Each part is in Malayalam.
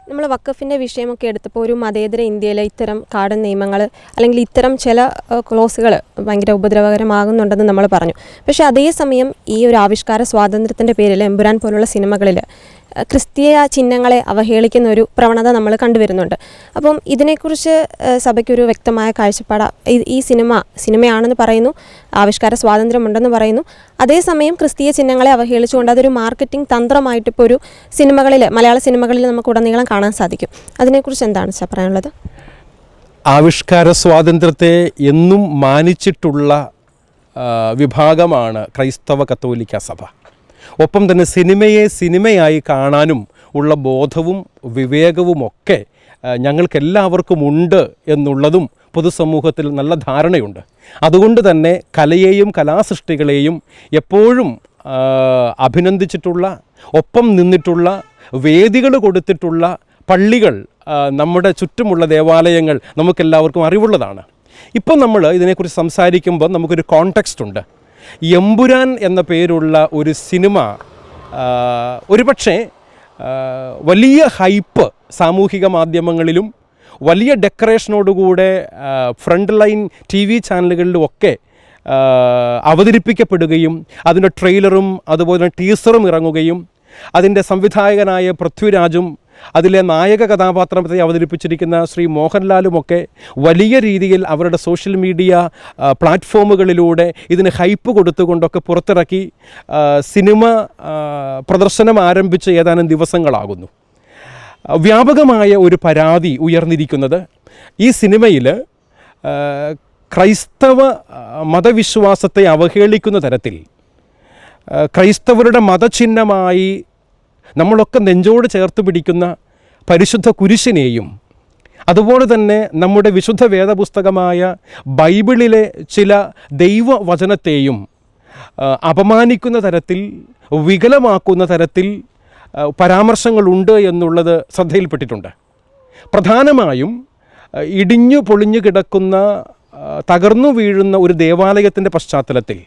നമ്മൾ വഖഫിൻ്റെ വിഷയമൊക്കെ എടുത്തപ്പോൾ ഒരു മതേതര ഇന്ത്യയിലെ ഇത്തരം കാടൻ നിയമങ്ങൾ അല്ലെങ്കിൽ ഇത്തരം ചില ക്ലോസുകൾ ഭയങ്കര ഉപദ്രവകരമാകുന്നുണ്ടെന്ന് നമ്മൾ പറഞ്ഞു. പക്ഷേ അതേസമയം ഈ ഒരു ആവിഷ്കാര സ്വാതന്ത്ര്യത്തിൻ്റെ പേരിൽ എമ്പുരാൻ പോലുള്ള സിനിമകളിൽ ക്രിസ്തീയ ചിഹ്നങ്ങളെ അവഹേളിക്കുന്ന ഒരു പ്രവണത നമ്മൾ കണ്ടുവരുന്നുണ്ട്. അപ്പം ഇതിനെക്കുറിച്ച് സഭയ്ക്കൊരു വ്യക്തമായ കാഴ്ചപ്പാട്, ഈ സിനിമയാണെന്ന് പറയുന്നു, ആവിഷ്കാര സ്വാതന്ത്ര്യമുണ്ടെന്ന് പറയുന്നു, അതേസമയം ക്രിസ്തീയ ചിഹ്നങ്ങളെ അവഹേളിച്ചുകൊണ്ട് അതൊരു മാർക്കറ്റിംഗ് തന്ത്രമായിട്ട് ഇപ്പോൾ ഒരു മലയാള സിനിമകളിൽ നമുക്ക് ഉടനീളം കാണാൻ സാധിക്കും. അതിനെക്കുറിച്ച് എന്താണ് പറയാനുള്ളത്? ആവിഷ്കാര സ്വാതന്ത്ര്യത്തെ എന്നും മാനിച്ചിട്ടുള്ള വിഭാഗമാണ് ക്രൈസ്തവ കത്തോലിക്ക സഭ. ഒപ്പം തന്നെ സിനിമയെ സിനിമയായി കാണാനും ഉള്ള ബോധവും വിവേകവുമൊക്കെ ഞങ്ങൾക്കെല്ലാവർക്കും ഉണ്ട് എന്നുള്ളതും പൊതുസമൂഹത്തിൽ നല്ല ധാരണയുണ്ട്. അതുകൊണ്ട് തന്നെ കലയെയും കലാസൃഷ്ടികളെയും എപ്പോഴും അഭിനന്ദിച്ചിട്ടുള്ള, ഒപ്പം നിന്നിട്ടുള്ള, വേദികൾ കൊടുത്തിട്ടുള്ള പള്ളികൾ, നമ്മുടെ ചുറ്റുമുള്ള ദേവാലയങ്ങൾ നമുക്കെല്ലാവർക്കും അറിവുള്ളതാണ്. ഇപ്പം നമ്മൾ ഇതിനെക്കുറിച്ച് സംസാരിക്കുമ്പോൾ നമുക്കൊരു കോണ്ടെക്സ്റ്റ് ഉണ്ട്. എമ്പുരാൻ എന്ന പേരുള്ള ഒരു സിനിമ ഒരുപക്ഷെ വലിയ ഹൈപ്പ് സാമൂഹിക മാധ്യമങ്ങളിലും വലിയ ഡെക്കറേഷനോടുകൂടെ ഫ്രണ്ട് ലൈൻ TV ചാനലുകളിലുമൊക്കെ അവതരിപ്പിക്കപ്പെടുകയും അതിൻ്റെ ട്രെയിലറും അതുപോലെ ടീസറും ഇറങ്ങുകയും അതിൻ്റെ സംവിധായകനായ പൃഥ്വിരാജും അതിലെ നായക കഥാപാത്രത്തെ അവതരിപ്പിച്ചിരിക്കുന്ന ശ്രീ മോഹൻലാലുമൊക്കെ വലിയ രീതിയിൽ അവരുടെ സോഷ്യൽ മീഡിയ പ്ലാറ്റ്ഫോമുകളിലൂടെ ഇതിന് ഹൈപ്പ് കൊടുത്തുകൊണ്ടൊക്കെ പുറത്തിറക്കി സിനിമ പ്രദർശനം ആരംഭിച്ച് ഏതാനും ദിവസങ്ങളാകുന്നു. വ്യാപകമായ ഒരു പരാതി ഉയർന്നിരിക്കുന്നത് ഈ സിനിമയിൽ ക്രൈസ്തവ മതവിശ്വാസത്തെ അവഹേളിക്കുന്ന തരത്തിൽ ക്രൈസ്തവരുടെ മതചിഹ്നമായി നമ്മളൊക്കെ നെഞ്ചോട് ചേർത്ത് പിടിക്കുന്ന പരിശുദ്ധ കുരിശിനെയും അതുപോലെ തന്നെ നമ്മുടെ വിശുദ്ധ വേദപുസ്തകമായ ബൈബിളിലെ ചില ദൈവവചനത്തെയും അപമാനിക്കുന്ന തരത്തിൽ, വികലമാക്കുന്ന തരത്തിൽ പരാമർശങ്ങളുണ്ട് എന്നുള്ളത് ശ്രദ്ധയിൽപ്പെട്ടിട്ടുണ്ട്. പ്രധാനമായും ഇടിഞ്ഞു പൊളിഞ്ഞു കിടക്കുന്ന, തകർന്നു വീഴുന്ന ഒരു ദേവാലയത്തിൻ്റെ പശ്ചാത്തലത്തിൽ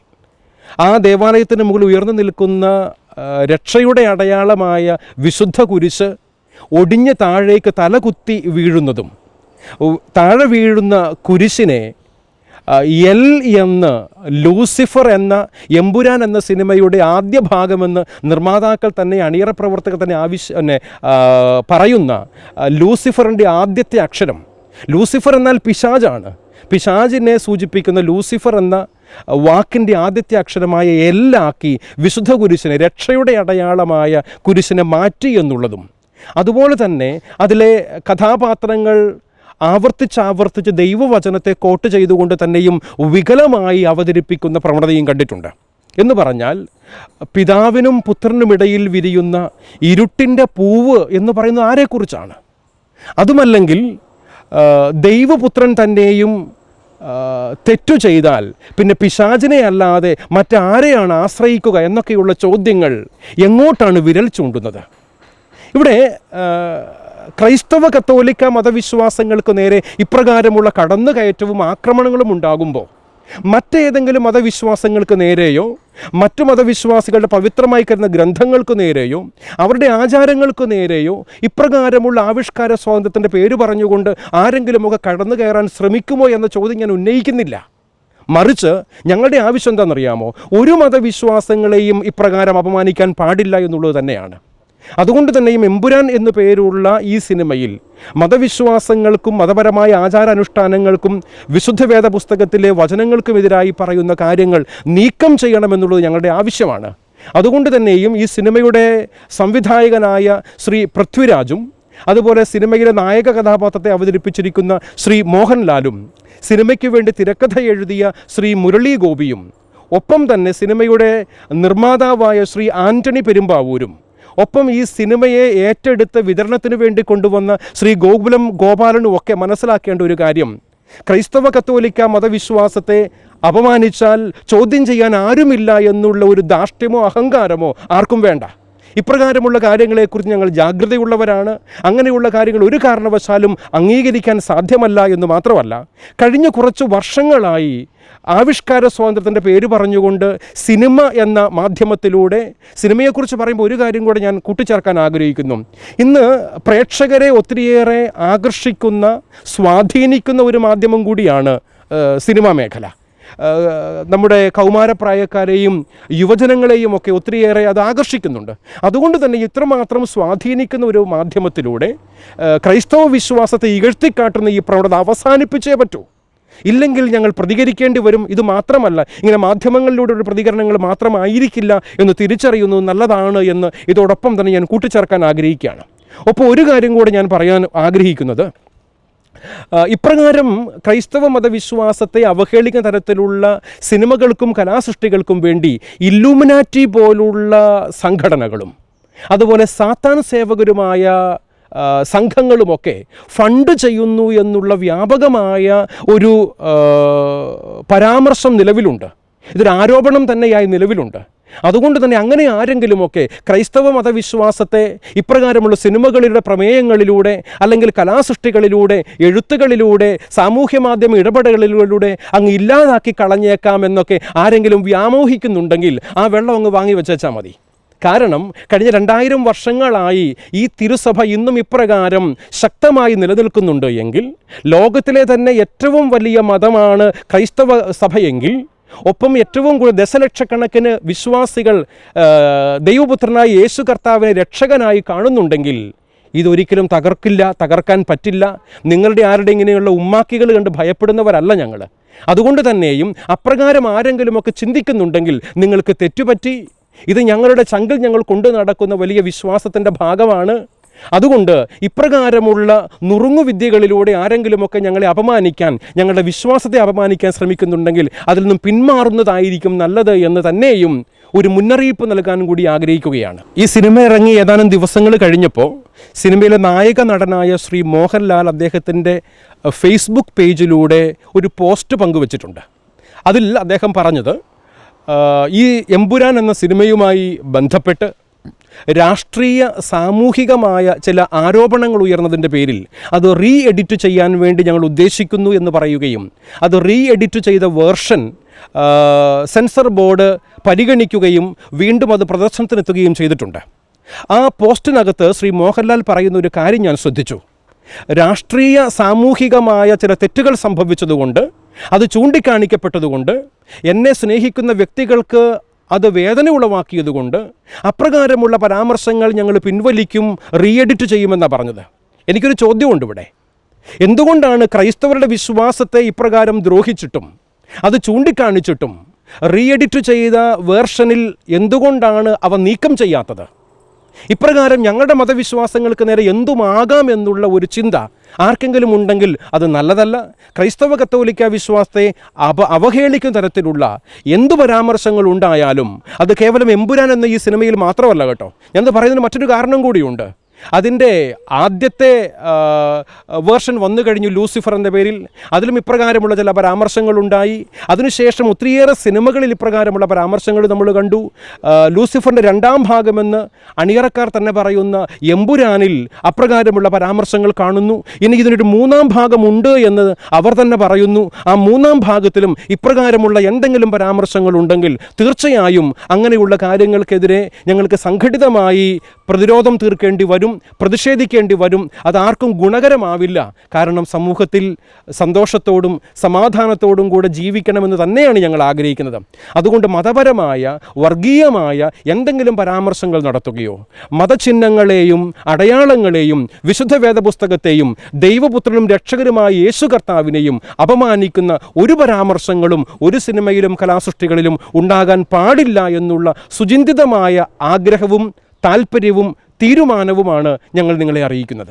ആ ദേവാലയത്തിന് മുകളിൽ ഉയർന്നു നിൽക്കുന്ന രക്ഷയുടെ അടയാളമായ വിശുദ്ധ കുരിശ് ഒടിഞ്ഞ് താഴേക്ക് തലകുത്തി വീഴുന്നതും, താഴെ വീഴുന്ന കുരിശിനെ എൽ എന്ന് ലൂസിഫർ എന്ന എമ്പുരാൻ എന്ന സിനിമയുടെ ആദ്യ ഭാഗമെന്ന് നിർമ്മാതാക്കൾ തന്നെ, അണിയറ പ്രവർത്തകർ തന്നെ പറയുന്ന ലൂസിഫറിൻ്റെ ആദ്യത്തെ അക്ഷരം, ലൂസിഫർ എന്നാൽ പിശാചാണ്. പിശാചിനെ സൂചിപ്പിക്കുന്ന ലൂസിഫർ എന്ന വാക്കിൻ്റെ ആദ്യത്തെ അക്ഷരമായ എല്ലാക്കി വിശുദ്ധ കുരിശിനെ, രക്ഷയുടെ അടയാളമായ കുരിശിനെ മാറ്റി എന്നുള്ളതും, അതുപോലെ തന്നെ അതിലെ കഥാപാത്രങ്ങൾ ആവർത്തിച്ച് ദൈവവചനത്തെ കോട്ട് ചെയ്തുകൊണ്ട് തന്നെയും വികലമായി അവതരിപ്പിക്കുന്ന പ്രവണതയും കണ്ടിട്ടുണ്ട്. എന്ന് പറഞ്ഞാൽ പിതാവിനും പുത്രനുമിടയിൽ വിരിയുന്ന ഇരുട്ടിൻ്റെ പൂവ് എന്ന് പറയുന്നത് ആരെക്കുറിച്ചാണ്? അതുമല്ലെങ്കിൽ ദൈവപുത്രൻ തന്നെയും തെറ്റു ചെയ്താൽ പിന്നെ പിശാചിനെ അല്ലാതെ മറ്റാരെയാണ് ആശ്രയിക്കുക എന്നൊക്കെയുള്ള ചോദ്യങ്ങൾ എങ്ങോട്ടാണ് വിരൽ ചൂണ്ടുന്നത്? ഇവിടെ ക്രൈസ്തവ കത്തോലിക്ക മതവിശ്വാസങ്ങൾക്ക് നേരെ ഇപ്രകാരമുള്ള കടന്നുകയറ്റവും ആക്രമണങ്ങളും ഉണ്ടാകുമ്പോൾ മറ്റേതെങ്കിലും മതവിശ്വാസങ്ങൾക്ക് നേരെയോ മറ്റു മതവിശ്വാസികളുടെ പവിത്രമായി കരുതുന്ന ഗ്രന്ഥങ്ങൾക്ക് നേരെയോ അവരുടെ ആചാരങ്ങൾക്ക് നേരെയോ ഇപ്രകാരമുള്ള ആവിഷ്കാര സ്വാതന്ത്ര്യത്തിൻ്റെ പേര് പറഞ്ഞുകൊണ്ട് ആരെങ്കിലുമൊക്കെ കടന്നു കയറാൻ ശ്രമിക്കുമോ എന്ന ചോദ്യം ഞാൻ ഉന്നയിക്കുന്നില്ല. മറിച്ച് ഞങ്ങളുടെ ആവശ്യം എന്താണെന്നറിയാമോ? ഒരു മതവിശ്വാസങ്ങളെയും ഇപ്രകാരം അപമാനിക്കാൻ പാടില്ല എന്നുള്ളത് തന്നെയാണ്. അതുകൊണ്ട് തന്നെയും എമ്പുരാൻ എന്നു പേരുള്ള ഈ സിനിമയിൽ മതവിശ്വാസങ്ങൾക്കും മതപരമായ ആചാരാനുഷ്ഠാനങ്ങൾക്കും വിശുദ്ധ വേദ പുസ്തകത്തിലെ വചനങ്ങൾക്കുമെതിരായി പറയുന്ന കാര്യങ്ങൾ നീക്കം ചെയ്യണമെന്നുള്ളത് ഞങ്ങളുടെ ആവശ്യമാണ്. അതുകൊണ്ട് തന്നെയും ഈ സിനിമയുടെ സംവിധായകനായ ശ്രീ പൃഥ്വിരാജും അതുപോലെ സിനിമയിലെ നായക കഥാപാത്രത്തെ അവതരിപ്പിച്ചിരിക്കുന്ന ശ്രീ മോഹൻലാലും, സിനിമയ്ക്ക് വേണ്ടി തിരക്കഥ എഴുതിയ ശ്രീ മുരളി ഗോപിയും, ഒപ്പം തന്നെ സിനിമയുടെ നിർമ്മാതാവായ ശ്രീ ആൻ്റണി പെരുമ്പാവൂരും, ഒപ്പം ഈ സിനിമയെ ഏറ്റെടുത്ത് വിതരണത്തിന് വേണ്ടി കൊണ്ടുവന്ന ശ്രീ ഗോകുലം ഗോപാലനും ഒക്കെ മനസ്സിലാക്കേണ്ട ഒരു കാര്യം, ക്രൈസ്തവ കത്തോലിക്ക മതവിശ്വാസത്തെ അപമാനിച്ചാൽ ചോദ്യം ചെയ്യാൻ ആരുമില്ല എന്നുള്ള ഒരു ധാർഷ്ട്യമോ അഹങ്കാരമോ ആർക്കും വേണ്ട. ഇപ്രകാരമുള്ള കാര്യങ്ങളെക്കുറിച്ച് ഞങ്ങൾ ജാഗ്രതയുള്ളവരാണ്. അങ്ങനെയുള്ള കാര്യങ്ങൾ ഒരു കാരണവശാലും അംഗീകരിക്കാൻ സാധ്യമല്ല എന്ന് മാത്രമല്ല, കഴിഞ്ഞ കുറച്ച് വർഷങ്ങളായി ആവിഷ്കാര സ്വാതന്ത്ര്യത്തിൻ്റെ പേര് പറഞ്ഞുകൊണ്ട് സിനിമ എന്ന മാധ്യമത്തിലൂടെ സിനിമയെക്കുറിച്ച് പറയുമ്പോൾ ഒരു കാര്യം കൂടെ ഞാൻ കൂട്ടിച്ചേർക്കാൻ ആഗ്രഹിക്കുന്നു. ഇന്ന് പ്രേക്ഷകരെ ഒത്തിരിയേറെ ആകർഷിക്കുന്ന, സ്വാധീനിക്കുന്ന ഒരു മാധ്യമം കൂടിയാണ് സിനിമാ മേഖല. നമ്മുടെ കൗമാരപ്രായക്കാരെയും യുവജനങ്ങളെയും ഒക്കെ ഒത്തിരിയേറെ അത് ആകർഷിക്കുന്നുണ്ട്. അതുകൊണ്ട് തന്നെ ഇത്രമാത്രം സ്വാധീനിക്കുന്ന ഒരു മാധ്യമത്തിലൂടെ ക്രൈസ്തവ വിശ്വാസത്തെ ഇകഴ്ത്തിക്കാട്ടുന്ന ഈ പ്രവണത അവസാനിപ്പിച്ചേ പറ്റൂ. ഇല്ലെങ്കിൽ ഞങ്ങൾ പ്രതികരിക്കേണ്ടി വരും. ഇത് മാത്രമല്ല, ഇങ്ങനെ മാധ്യമങ്ങളിലൂടെ ഒരു പ്രതികരണങ്ങൾ മാത്രമായിരിക്കില്ല എന്ന് തിരിച്ചറിയുന്നത് നല്ലതാണ് എന്ന് ഇതോടൊപ്പം തന്നെ ഞാൻ കൂട്ടിച്ചേർക്കാൻ ആഗ്രഹിക്കുകയാണ്. ഒപ്പം ഒരു കാര്യം കൂടെ ഞാൻ പറയാൻ ആഗ്രഹിക്കുന്നത്, ഇപ്രകാരം ക്രൈസ്തവ മതവിശ്വാസത്തെ അവഹേളിക്കുന്ന തരത്തിലുള്ള സിനിമകൾക്കും കലാസൃഷ്ടികൾക്കും വേണ്ടി ഇല്ലൂമിനാറ്റി പോലുള്ള സംഘടനകളും അതുപോലെ സാത്താൻ സേവകരുമായ സംഘങ്ങളുമൊക്കെ ഫണ്ട് ചെയ്യുന്നു എന്നുള്ള വ്യാപകമായ ഒരു പരാമർശം നിലവിലുണ്ട്. ഇതൊരു ആരോപണം തന്നെയായി നിലവിലുണ്ട്. അതുകൊണ്ട് തന്നെ അങ്ങനെ ആരെങ്കിലുമൊക്കെ ക്രൈസ്തവ മതവിശ്വാസത്തെ ഇപ്രകാരമുള്ള സിനിമകളിലൂടെ, പ്രമേയങ്ങളിലൂടെ, അല്ലെങ്കിൽ കലാസൃഷ്ടികളിലൂടെ, എഴുത്തുകളിലൂടെ, സാമൂഹ്യ മാധ്യമ ഇടപെടലുകളിലൂടെ അങ്ങ് ഇല്ലാതാക്കി കളഞ്ഞേക്കാമെന്നൊക്കെ ആരെങ്കിലും വ്യാമോഹിക്കുന്നുണ്ടെങ്കിൽ ആ വെള്ളം അങ്ങ് വാങ്ങി വെച്ചാൽ മതി. കാരണം കഴിഞ്ഞ 2000 വർഷങ്ങളായി ഈ തിരുസഭ ഇന്നും ഇപ്രകാരം ശക്തമായി നിലനിൽക്കുന്നുണ്ട് എങ്കിൽ, ലോകത്തിലെ തന്നെ ഏറ്റവും വലിയ മതമാണ് ക്രൈസ്തവ സഭയെങ്കിൽ, ഒപ്പം ഏറ്റവും കൂടുതൽ ദശലക്ഷക്കണക്കിന് വിശ്വാസികൾ ദൈവപുത്രനായ യേശു കർത്താവിനെ രക്ഷകനായി കാണുന്നുണ്ടെങ്കിൽ ഇതൊരിക്കലും തകർക്കില്ല, തകർക്കാൻ പറ്റില്ല. നിങ്ങളുടെ ആരുടെ ഇങ്ങനെയുള്ള ഉമ്മാക്കികൾ കണ്ട് ഭയപ്പെടുന്നവരല്ല ഞങ്ങൾ. അതുകൊണ്ട് തന്നെയും അപ്രകാരം ആരെങ്കിലുമൊക്കെ ചിന്തിക്കുന്നുണ്ടെങ്കിൽ നിങ്ങൾക്ക് തെറ്റുപറ്റി. ഇത് ഞങ്ങളുടെ ചങ്കിൽ ഞങ്ങൾ കൊണ്ടു നടക്കുന്ന വലിയ വിശ്വാസത്തിൻ്റെ ഭാഗമാണ്. അതുകൊണ്ട് ഇപ്രകാരമുള്ള നുറുങ്ങുവിദ്യകളിലൂടെ ആരെങ്കിലുമൊക്കെ ഞങ്ങളെ അപമാനിക്കാൻ, ഞങ്ങളുടെ വിശ്വാസത്തെ അപമാനിക്കാൻ ശ്രമിക്കുന്നുണ്ടെങ്കിൽ അതിൽ നിന്നും പിന്മാറുന്നതായിരിക്കും നല്ലത് എന്ന് തന്നെയും ഒരു മുന്നറിയിപ്പ് നൽകാൻ കൂടി ആഗ്രഹിക്കുകയാണ്. ഈ സിനിമ ഇറങ്ങി ഏതാനും ദിവസങ്ങൾ കഴിഞ്ഞപ്പോൾ സിനിമയിലെ നായക നടനായ ശ്രീ മോഹൻലാൽ അദ്ദേഹത്തിൻ്റെ ഫേസ്ബുക്ക് പേജിലൂടെ ഒരു പോസ്റ്റ് പങ്കുവച്ചിട്ടുണ്ട്. അതിൽ അദ്ദേഹം പറഞ്ഞത്, ഈ എമ്പുരാൻ എന്ന സിനിമയുമായി ബന്ധപ്പെട്ട് രാഷ്ട്രീയ സാമൂഹികമായ ചില ആരോപണങ്ങൾ ഉയർന്നതിൻ്റെ പേരിൽ അത് റീ എഡിറ്റ് ചെയ്യാൻ വേണ്ടി ഞങ്ങൾ ഉദ്ദേശിക്കുന്നു എന്ന് പറയുകയും അത് റീ എഡിറ്റ് ചെയ്ത വേർഷൻ സെൻസർ ബോർഡ് പരിഗണിക്കുകയും വീണ്ടും അത് പ്രദർശനത്തിനെത്തുകയും ചെയ്തിട്ടുണ്ട്. ആ പോസ്റ്റിനകത്ത് ശ്രീ മോഹൻലാൽ പറയുന്ന ഒരു കാര്യം ഞാൻ ശ്രദ്ധിച്ചു. രാഷ്ട്രീയ സാമൂഹികമായ ചില തെറ്റുകൾ സംഭവിച്ചതുകൊണ്ട്, അത് ചൂണ്ടിക്കാണിക്കപ്പെട്ടതുകൊണ്ട്, എന്നെ സ്നേഹിക്കുന്ന വ്യക്തികൾക്ക് അത് വേദന ഉളവാക്കിയതുകൊണ്ട് അപ്രകാരമുള്ള പരാമർശങ്ങൾ ഞങ്ങൾ പിൻവലിക്കും, റീ എഡിറ്റ് ചെയ്യുമെന്നാണ് പറഞ്ഞത്. എനിക്കൊരു ചോദ്യമുണ്ട് ഇവിടെ. എന്തുകൊണ്ടാണ് ക്രൈസ്തവരുടെ വിശ്വാസത്തെ ഇപ്രകാരം ദ്രോഹിച്ചിട്ടും അത് ചൂണ്ടിക്കാണിച്ചിട്ടും റീ എഡിറ്റ് ചെയ്ത വേർഷനിൽ എന്തുകൊണ്ടാണ് അവ നീക്കം ചെയ്യാത്തത്? ഇപ്രകാരം ഞങ്ങളുടെ മതവിശ്വാസങ്ങൾക്ക് നേരെ എന്തുമാകാം എന്നുള്ള ഒരു ചിന്ത ആർക്കെങ്കിലും ഉണ്ടെങ്കിൽ അത് നല്ലതല്ല. ക്രൈസ്തവ കത്തോലിക്ക വിശ്വാസത്തെ അവഹേളിക്കുന്ന തരത്തിലുള്ള എന്തു പരാമർശങ്ങൾ ഉണ്ടായാലും അത് കേവലം എമ്പുരാൻ എന്ന ഈ സിനിമയിൽ മാത്രമല്ല കേട്ടോ. ഞാനത് പറയുന്നതിന് മറ്റൊരു കാരണം കൂടിയുണ്ട്. അതിൻ്റെ ആദ്യത്തെ വേർഷൻ വന്നു കഴിഞ്ഞു ലൂസിഫർ എന്ന പേരിൽ. അതിലും ഇപ്രകാരമുള്ള ചില പരാമർശങ്ങളുണ്ടായി. അതിനുശേഷം ഒത്തിരിയേറെ സിനിമകളിൽ ഇപ്രകാരമുള്ള പരാമർശങ്ങൾ നമ്മൾ കണ്ടു. ലൂസിഫറിൻ്റെ 2ാം ഭാഗമെന്ന് അണിയറക്കാർ തന്നെ പറയുന്ന എമ്പുരാനിൽ അപ്രകാരമുള്ള പരാമർശങ്ങൾ കാണുന്നു. ഇനി ഇതിനൊരു 3ാം ഭാഗമുണ്ട് എന്ന് അവർ തന്നെ പറയുന്നു. ആ 3ാം ഭാഗത്തിലും ഇപ്രകാരമുള്ള എന്തെങ്കിലും പരാമർശങ്ങൾ ഉണ്ടെങ്കിൽ തീർച്ചയായും അങ്ങനെയുള്ള കാര്യങ്ങൾക്കെതിരെ ഞങ്ങൾക്ക് സംഘടിതമായി പ്രതിരോധം തീർക്കേണ്ടി വരും, പ്രതിഷേധിക്കേണ്ടി വരും. അതാർക്കും ഗുണകരമാവില്ല. കാരണം സമൂഹത്തിൽ സന്തോഷത്തോടും സമാധാനത്തോടും കൂടെ ജീവിക്കണമെന്ന് തന്നെയാണ് ഞങ്ങൾ ആഗ്രഹിക്കുന്നത്. അതുകൊണ്ട് മതപരമായ, വർഗീയമായ എന്തെങ്കിലും പരാമർശങ്ങൾ നടത്തുകയോ മതചിഹ്നങ്ങളെയും അടയാളങ്ങളെയും വിശുദ്ധ വേദപുസ്തകത്തെയും ദൈവപുത്രനും രക്ഷകരുമായ യേശു കർത്താവിനെയും അപമാനിക്കുന്ന ഒരു പരാമർശങ്ങളും ഒരു സിനിമയിലും കലാസൃഷ്ടികളിലും ഉണ്ടാകാൻ പാടില്ല എന്നുള്ള സുചിന്തിതമായ ആഗ്രഹവും താൽപ്പര്യവും തീരുമാനവുമാണ് ഞങ്ങൾ നിങ്ങളെ അറിയിക്കുന്നത്.